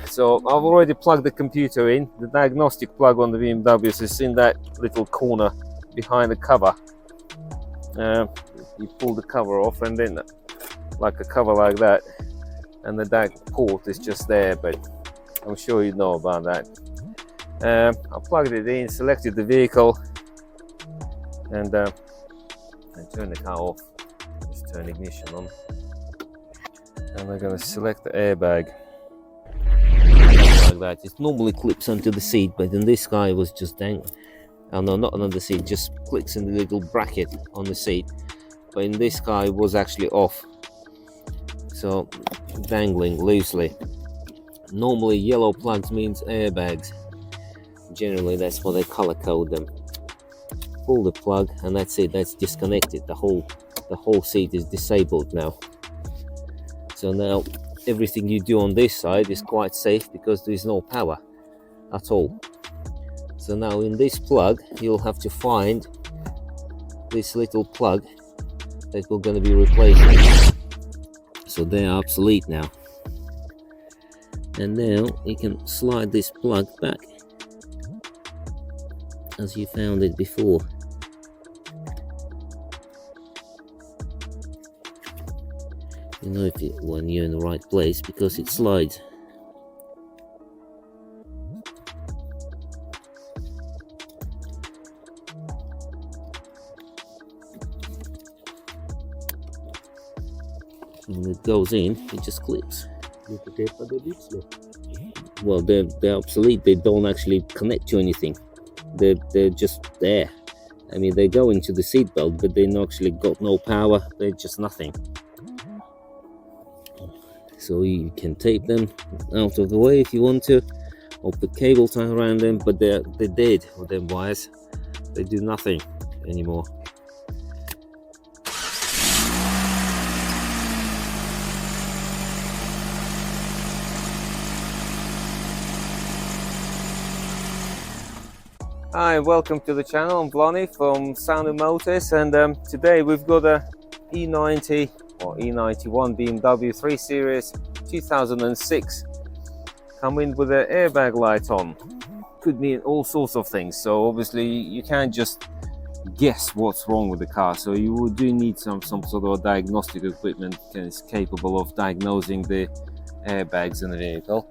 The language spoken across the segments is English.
So I've already plugged the computer in. The diagnostic plug on the BMW is in that little corner behind the cover. You pull the cover off, and then like a cover like that, and the DAC port is just there, but I'm sure you know about that. I plugged it in, selected the vehicle, and turn the car off. Just turn ignition on, and I'm going to select the airbag like that. It normally clips onto the seat, but in this guy it was just dangling. Oh no, not on the seat, just clicks in the little bracket on the seat, but in this car it was actually off, so dangling loosely. Normally yellow plugs means airbags. Generally that's what they color code them. Pull the plug, and that's it, that's disconnected. The whole seat is disabled now. So now everything you do on this side is quite safe because there is no power at all. So now in this plug you'll have to find this little plug that we're going to be replacing. So they're obsolete now. And now you can slide this plug back as you found it before. You know when you're in the right place because it slides. When it goes in, it just clicks. Well, they're obsolete. They don't actually connect to anything. They're just there. I mean, they go into the seatbelt, but they actually got no power. They're just nothing. So you can tape them out of the way if you want to, or put cable tie around them, but they're dead with them wires. They do nothing anymore. Hi, welcome to the channel. I'm Blonny from Sound Motors, and today we've got a E90 or E91 BMW 3 Series 2006 coming with an airbag light on. Could mean all sorts of things, so obviously you can't just guess what's wrong with the car, so you do need some sort of diagnostic equipment that is capable of diagnosing the airbags in the vehicle.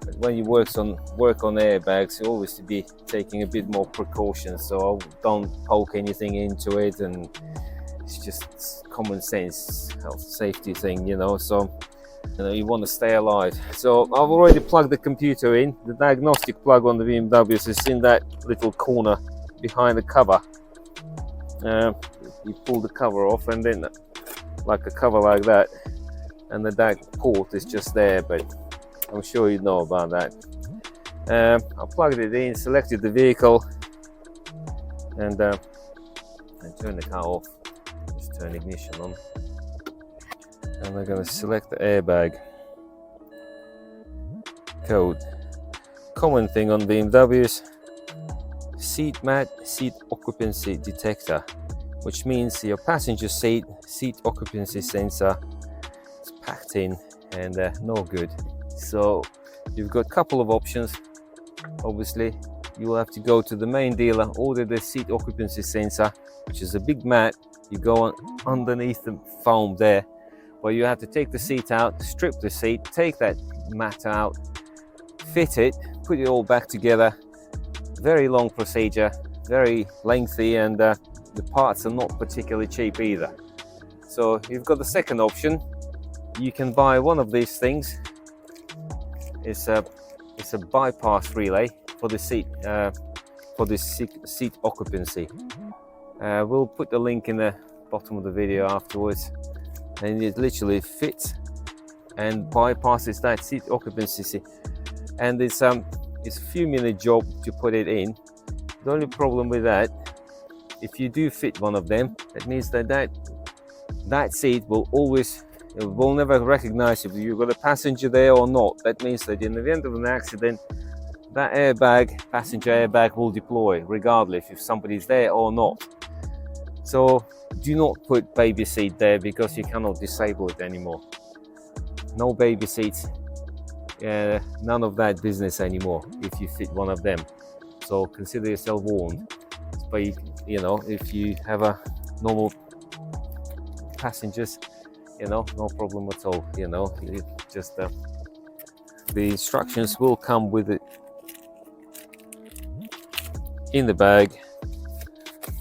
But when you work on airbags, you always to be taking a bit more precautions, so don't poke anything into it, and it's just common sense health safety thing, you know. So you want to stay alive. So I've already plugged the computer in. The diagnostic plug on the BMW is in that little corner behind the cover. You pull the cover off, and then like a cover like that, and the DAC port is just there, but I'm sure you know about that. I plugged it in, selected the vehicle, and turn the car off. Just turn ignition on, and we're going to select the airbag code. Common thing on BMWs: seat mat, seat occupancy detector, which means your passenger seat occupancy sensor is packed in and no good. So you've got a couple of options. Obviously you will have to go to the main dealer, order the seat occupancy sensor, which is a big mat. You go on underneath the foam there, but you have to take the seat out, strip the seat, take that mat out, fit it, put it all back together. Very long procedure, very lengthy, and the parts are not particularly cheap either. So you've got the second option. You can buy one of these things. It's a bypass relay for the seat seat occupancy. We'll put the link in the bottom of the video afterwards, and it literally fits and bypasses that seat occupancy. And it's a few minute job to put it in. The only problem with that, if you do fit one of them, that means that seat will always, it will never recognize if you've got a passenger there or not. That means that in the event of an accident, that airbag, passenger airbag, will deploy regardless if somebody's there or not. So do not put baby seat there, because you cannot disable it anymore. No baby seats none of that business anymore if you fit one of them. So consider yourself warned. But you know, if you have a normal passengers, you know, no problem at all. You know, it just the instructions will come with it in the bag,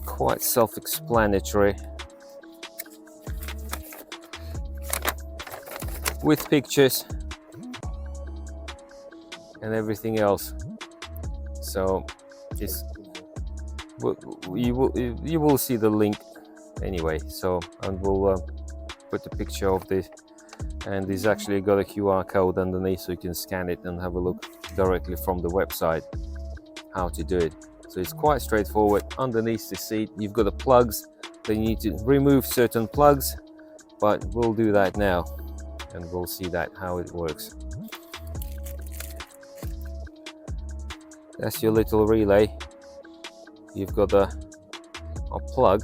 quite self-explanatory, with pictures and everything else. So it's you will see the link anyway. So, and we'll put a picture of this, and it's actually got a QR code underneath, so you can scan it and have a look directly from the website how to do it. So it's quite straightforward. Underneath the seat you've got the plugs. Then you need to remove certain plugs, but we'll do that now and we'll see that how it works. That's your little relay. You've got a plug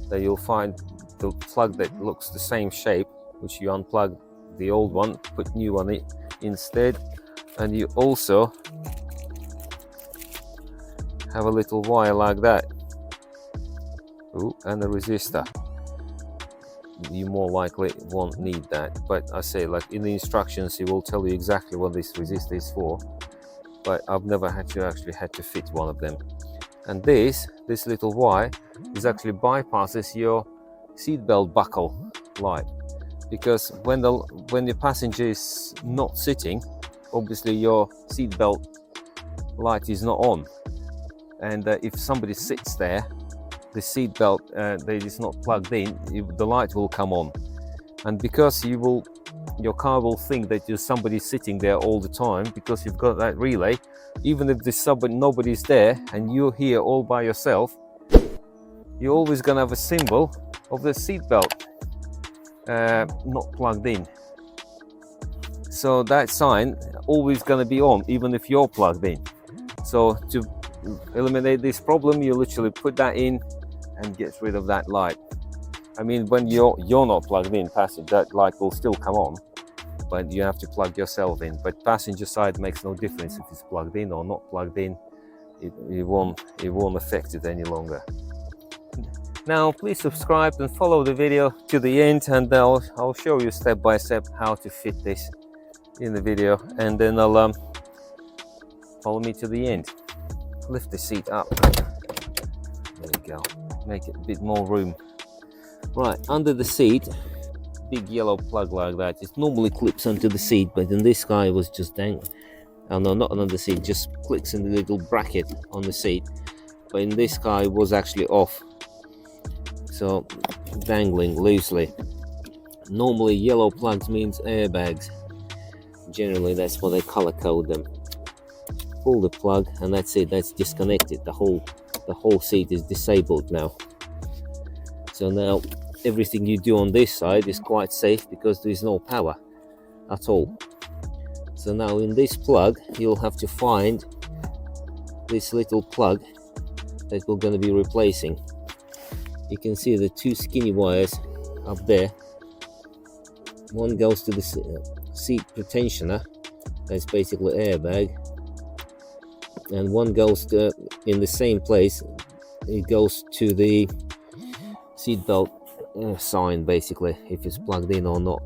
that you'll find, the plug that looks the same shape, which you unplug the old one, put new on it instead. And you also have a little wire like that. Ooh, and a resistor. You more likely won't need that, but I say, like in the instructions, it will tell you exactly what this resistor is for, but I've never actually had to fit one of them. And this little wire is actually bypasses your seatbelt buckle light, because when the passenger is not sitting, obviously your seatbelt light is not on, and if somebody sits there, the seatbelt that is not plugged in, the light will come on, and because your car will think that there's somebody sitting there all the time, because you've got that relay. Even if there's nobody's there and you're here all by yourself, you're always gonna have a symbol of the seatbelt not plugged in. So that sign always gonna be on, even if you're plugged in. So to eliminate this problem, you literally put that in and gets rid of that light. I mean, when you're not plugged in, passenger, that light will still come on, but you have to plug yourself in. But passenger side makes no difference if it's plugged in or not plugged in. It won't affect it any longer. Now please subscribe and follow the video to the end, and I'll show you step by step how to fit this in the video, and then I'll follow me to the end. Lift the seat up. There we go. Make it a bit more room. Right, under the seat, big yellow plug like that. It normally clips onto the seat, but in this guy it was just dangling. Oh no, not under the seat, just clicks in the little bracket on the seat. But in this guy it was actually off, so dangling loosely. Normally yellow plugs means airbags. Generally that's what they color code them. Pull the plug and that's it, that's disconnected. The whole seat is disabled now. So now everything you do on this side is quite safe, because there is no power at all. So now in this plug you'll have to find this little plug that we're going to be replacing. You can see the two skinny wires up there. One goes to the seat pretensioner, that's basically airbag, and one goes to, in the same place, it goes to the seatbelt sign, basically, if it's plugged in or not.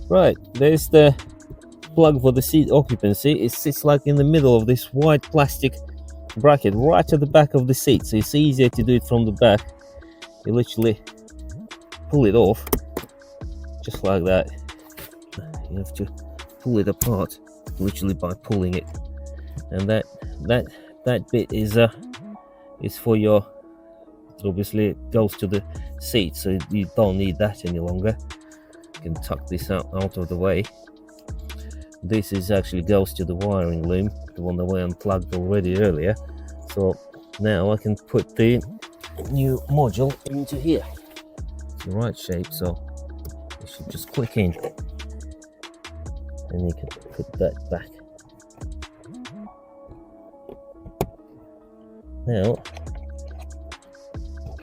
Right, there's the plug for the seat occupancy. It sits like in the middle of this white plastic bracket right at the back of the seat, so it's easier to do it from the back. You literally pull it off just like that. You have to pull it apart literally by pulling it, and that bit is for your, obviously it goes to the seat, so you don't need that any longer. You can tuck this out of the way. This is actually goes to the wiring loom, the one that we unplugged already earlier. So now I can put the new module into here. It's the right shape, so it should just click in, and you can put that back. Now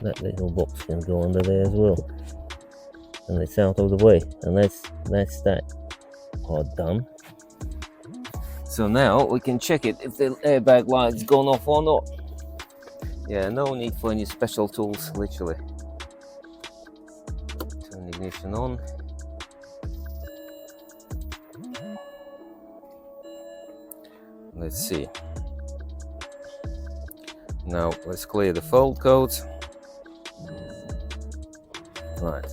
that little box can go under there as well, and it's out of the way, and that's that part done. So now we can check it if the airbag light's gone off or not. Yeah, no need for any special tools, literally. Turn ignition on. Let's see. Now let's clear the fault codes. Right.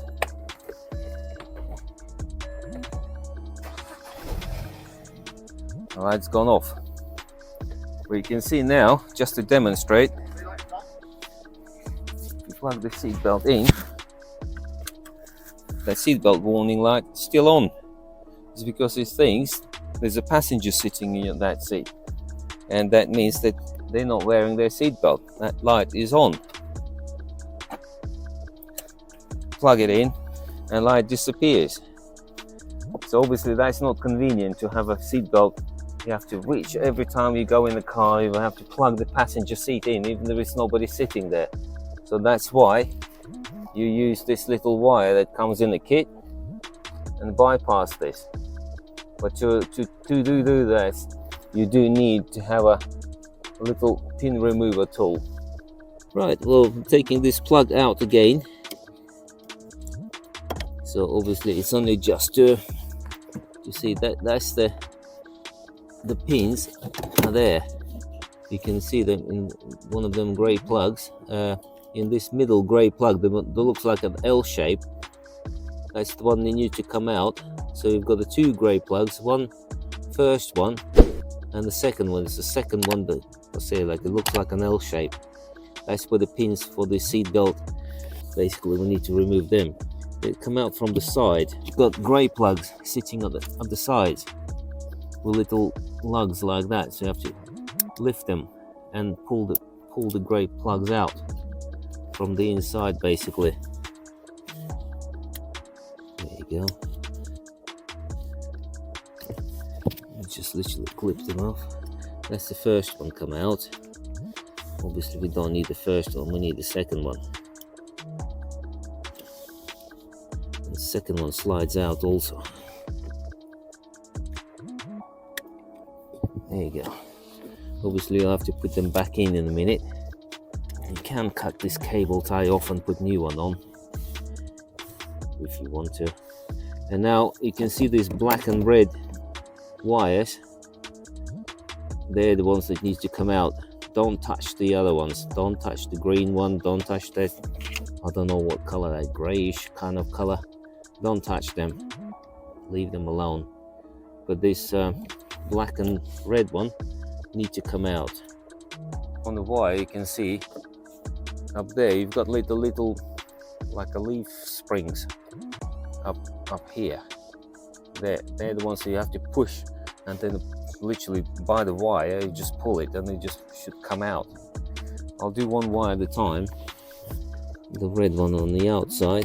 The light's gone off. We can see now, just to demonstrate, if you plug the seatbelt in, the seatbelt warning light is still on. It's because it thinks there's a passenger sitting in that seat, and that means that they're not wearing their seatbelt. That light is on. Plug it in and light disappears. So obviously that's not convenient to have a seatbelt. You have to reach every time you go in the car. You have to plug the passenger seat in, even if there's nobody sitting there. So that's why you use this little wire that comes in the kit and bypass this. But to do that, you do need to have a little pin remover tool. Right, well, taking this plug out again. So obviously it's only just to see that's the pins are there. You can see them in one of them grey plugs. In this middle grey plug, that looks like an L shape. That's the one that needs to come out. So you've got the two grey plugs, one first one and the second one. It's the second one that I say, like, it looks like an L shape. That's where the pins for the seat belt, basically we need to remove them. They come out from the side. You've got grey plugs sitting on the sides with little lugs like that, so you have to lift them and pull the grey plugs out from the inside, basically. There you go. Just literally clip them off. That's the first one come out. Obviously we don't need the first one, we need the second one. The second one slides out also. There you go. Obviously you'll have to put them back in a minute. You can cut this cable tie off and put new one on if you want to. And now you can see these black and red wires. They're the ones that need to come out. Don't touch the other ones. Don't touch the green one. Don't touch that, I don't know what color, that grayish kind of color. Don't touch them. Leave them alone. But this black and red one need to come out. On the wire you can see up there you've got little like a leaf springs up here. They're the ones that you have to push, and then literally by the wire you just pull it and they just should come out. I'll do one wire at a time. The red one on the outside,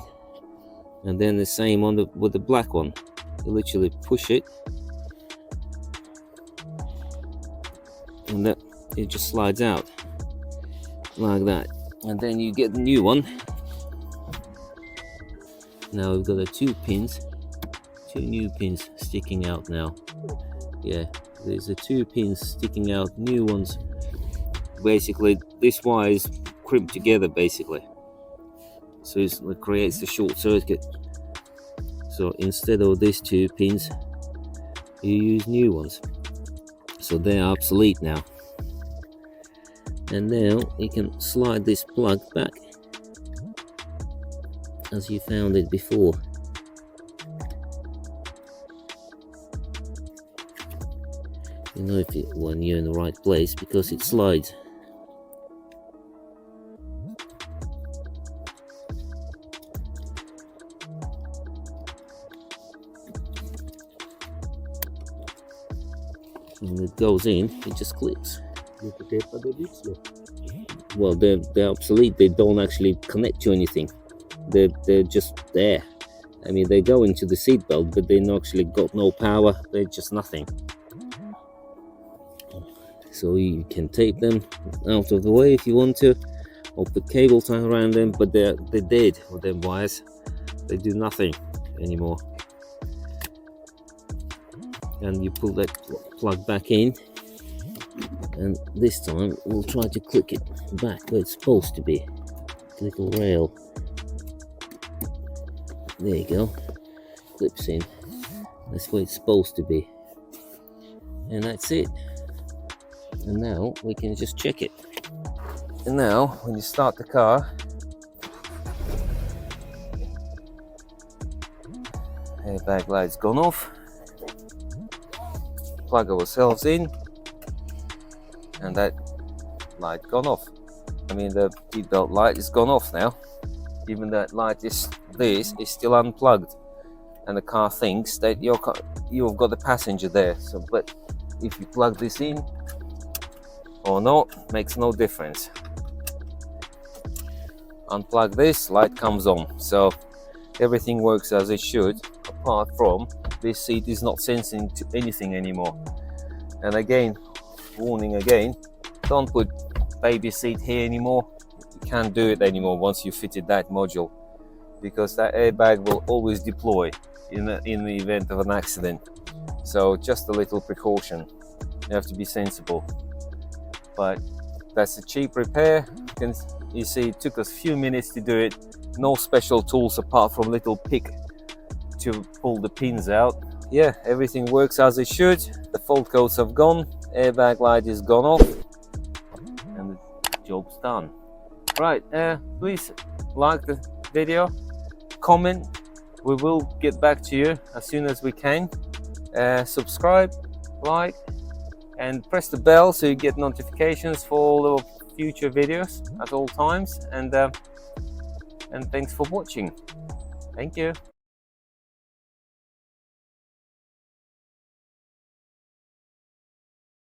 and then the same on with the black one. You literally push it and that it just slides out like that, and then you get the new one. Now we've got the two new pins sticking out now. Yeah, there's the two pins sticking out, new ones. Basically this wire is crimped together basically, so it creates the short circuit. So instead of these two pins you use new ones, so they're obsolete now. And now you can slide this plug back as you found it before. You know when you're in the right place because it slides. When it goes in, it just clicks. Well, they're obsolete. They don't actually connect to anything. They're just there. I mean, they go into the seatbelt, but they actually got no power. They're just nothing. So you can tape them out of the way if you want to, or put cable tie around them, but they're dead with them wires. They do nothing anymore. and you pull that plug back in, and this time we'll try to click it back where it's supposed to be, little rail. There you go, clips in, that's where it's supposed to be, and that's it. And now we can just check it. And now when you start the car, airbag light's gone off, plug ourselves in, and that light gone off. I mean, the seatbelt light is gone off now. Even that light is still unplugged, and the car thinks that you've got the passenger there. So, but if you plug this in or not, makes no difference. Unplug this, light comes on. So everything works as it should, apart from this seat is not sensing to anything anymore. And again, warning again, don't put baby seat here anymore. You can't do it anymore once you fitted that module, because that airbag will always deploy in the event of an accident. So just a little precaution, you have to be sensible. But that's a cheap repair. You see, it took us a few minutes to do it. No special tools apart from little pick to pull the pins out. Yeah, everything works as it should. The fault codes have gone, airbag light is gone off, and the job's done. Right, please like the video, comment, we will get back to you as soon as we can. Subscribe, like, and press the bell so you get notifications for all the future videos at all times. And thanks for watching. Thank you.